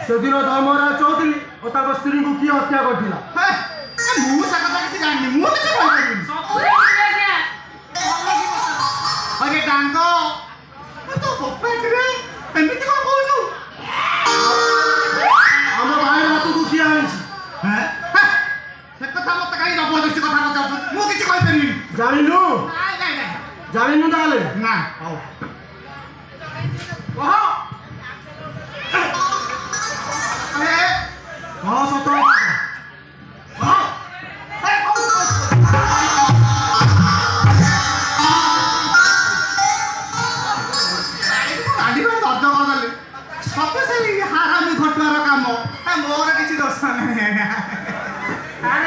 সেদিন ধর্মরাজ চৌধুরী ও তার স্ত্রীকে কি হত্যা করছিল ମୁଁ ସେ କଥା କିଛି ଜାଣିନି ମୁଁ କିଛି କହିପାରିବିନି ଆରେ ଡାଙ୍ଗ ତୁ ପପାଟିରେ ଏମିତି କଣ କହୁଛୁ ଆମ ଭାଇ ହାତକୁ କିଏ ଆଣିଛି ସେ କଥା ମତେ କାହିଁ ଜବରଦସ୍ତି କଥା ପଚାରୁଛୁ ମୁଁ କିଛି କହିପାରିବିନି ଜାଣିନୁ ନାଇଁ ଜାଣିନୁ ତାହେଲେ ନା ହଉ କହ ସତ